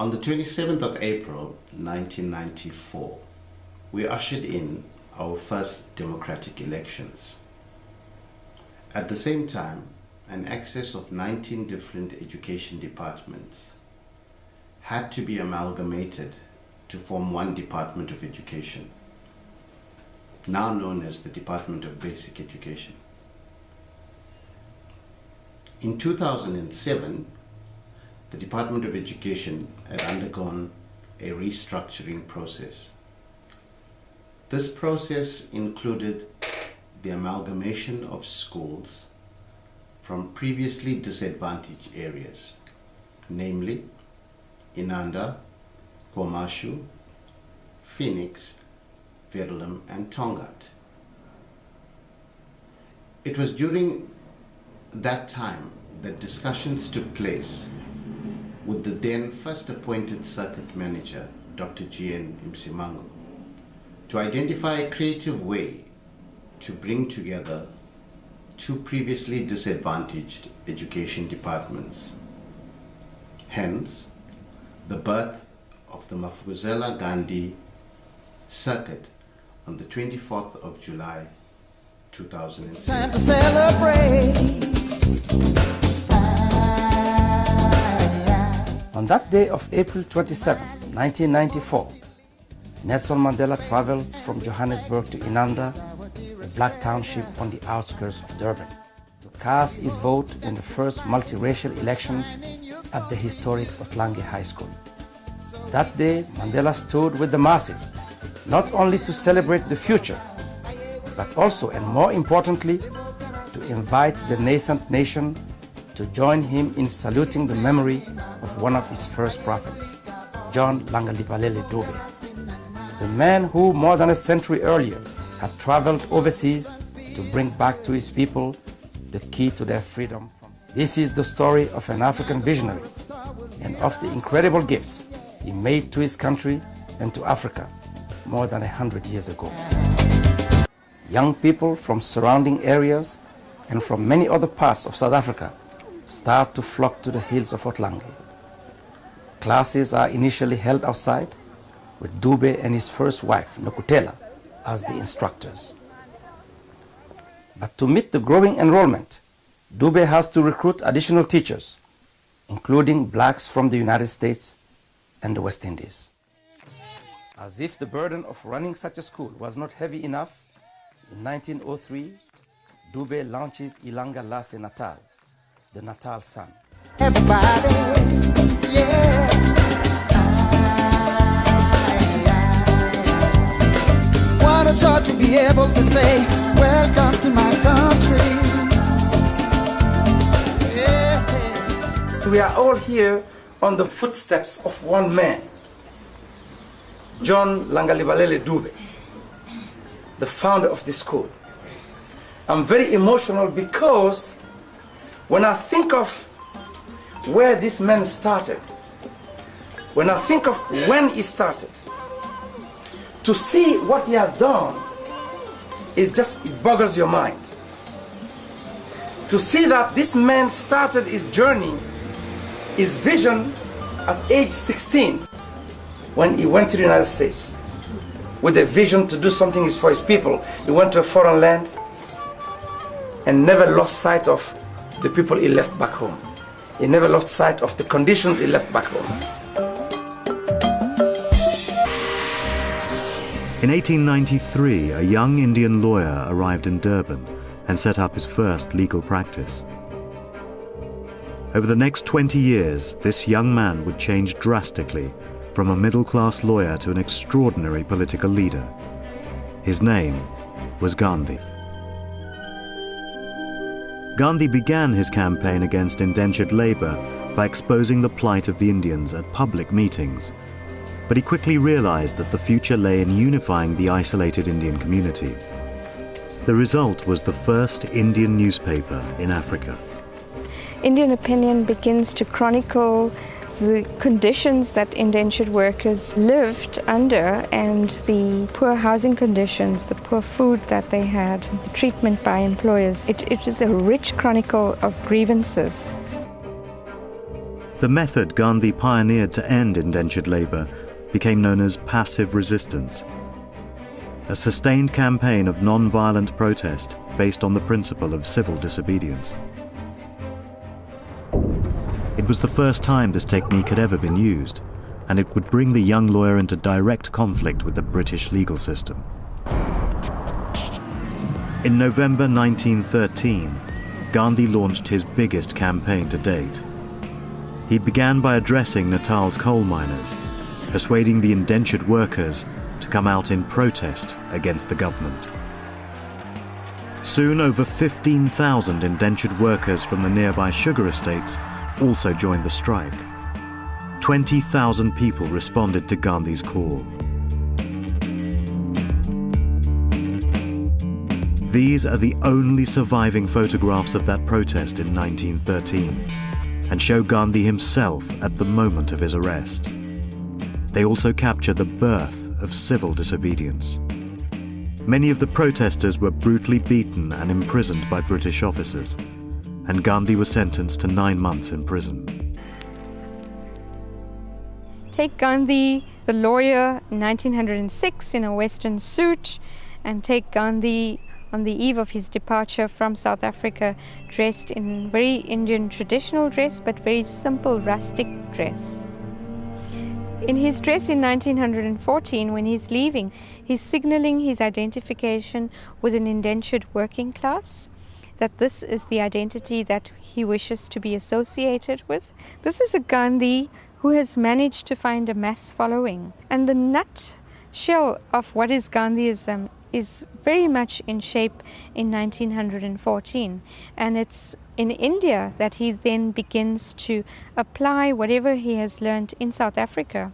On the 27th of April 1994, we ushered in our first democratic elections. At the same time, an excess of 19 different education departments had to be amalgamated to form one Department of Education, now known as the Department of Basic Education. In 2007, the Department of Education had undergone a restructuring process. This process included the amalgamation of schools from previously disadvantaged areas, namely Inanda, KwaMashu, Phoenix, Verulam and Tongaat. It was during that time that discussions took place with the then first appointed circuit manager, Dr. G.N. Msimango, to identify a creative way to bring together two previously disadvantaged education departments. Hence, the birth of the Mafukuzela Gandhi circuit on the 24th of July, 2006. Time to celebrate. On that day of April 27, 1994, Nelson Mandela traveled from Johannesburg to Inanda, a black township on the outskirts of Durban, to cast his vote in the first multiracial elections at the historic Otlange High School. That day, Mandela stood with the masses, not only to celebrate the future, but also, and more importantly, to invite the nascent nation to join him in saluting the memory of one of his first prophets, John Langalibalele Dube, the man who more than a century earlier had traveled overseas to bring back to his people the key to their freedom. This is the story of an African visionary and of the incredible gifts he made to his country and to Africa more than 100 years ago. Young people from surrounding areas and from many other parts of South Africa start to flock to the hills of Otlange. Classes are initially held outside with Dube and his first wife, Nokutela, as the instructors. But to meet the growing enrollment, Dube has to recruit additional teachers, including blacks from the United States and the West Indies. As if the burden of running such a school was not heavy enough, in 1903, Dube launches Ilanga Lase Natal, the Natal Sun. Everybody, yeah. What a joy to be able to say, welcome to my country. Yeah. We are all here on the footsteps of one man, John Langalibalele Dube, the founder of this school. I'm very emotional because when I think of where this man started, when I think of when he started, to see what he has done, it boggles your mind. To see that this man started his journey, his vision at age 16 when he went to the United States with a vision to do something for his people. He went to a foreign land and never lost sight of the people he left back home. He never lost sight of the conditions he left back home. In 1893, a young Indian lawyer arrived in Durban and set up his first legal practice. Over the next 20 years, this young man would change drastically from a middle-class lawyer to an extraordinary political leader. His name was Gandhi. Gandhi began his campaign against indentured labor by exposing the plight of the Indians at public meetings. But he quickly realized that the future lay in unifying the isolated Indian community. The result was the first Indian newspaper in Africa. Indian Opinion begins to chronicle the conditions that indentured workers lived under and the poor housing conditions, the poor food that they had, the treatment by employers. It is a rich chronicle of grievances. The method Gandhi pioneered to end indentured labour became known as passive resistance, a sustained campaign of non-violent protest based on the principle of civil disobedience. It was the first time this technique had ever been used, and it would bring the young lawyer into direct conflict with the British legal system. In November 1913, Gandhi launched his biggest campaign to date. He began by addressing Natal's coal miners, persuading the indentured workers to come out in protest against the government. Soon, over 15,000 indentured workers from the nearby sugar estates also joined the strike. 20,000 people responded to Gandhi's call. These are the only surviving photographs of that protest in 1913 and show Gandhi himself at the moment of his arrest. They also capture the birth of civil disobedience. Many of the protesters were brutally beaten and imprisoned by British officers, and Gandhi was sentenced to 9 months in prison. Take Gandhi, the lawyer, in 1906 in a Western suit, and take Gandhi on the eve of his departure from South Africa, dressed in very Indian traditional dress, but very simple rustic dress. In his dress in 1914, when he's leaving, he's signaling his identification with an indentured working class, that this is the identity that he wishes to be associated with. This is a Gandhi who has managed to find a mass following. And the nutshell of what is Gandhiism is very much in shape in 1914. And it's in India that he then begins to apply whatever he has learned in South Africa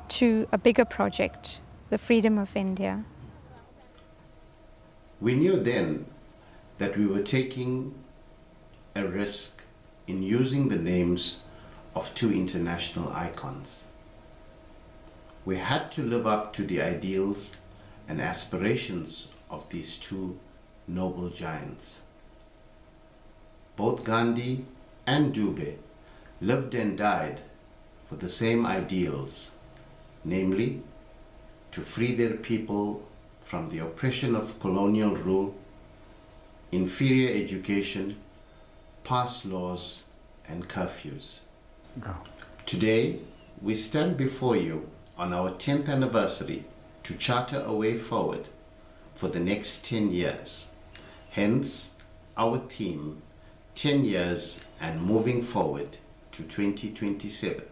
to a bigger project, the freedom of India. We knew then that we were taking a risk in using the names of two international icons. We had to live up to the ideals and aspirations of these two noble giants. Both Gandhi and Dubé lived and died for the same ideals, namely, to free their people from the oppression of colonial rule, inferior education, pass laws, and curfews. Today, we stand before you on our 10th anniversary to charter a way forward for the next 10 years. Hence, our theme, 10 years and moving forward to 2027.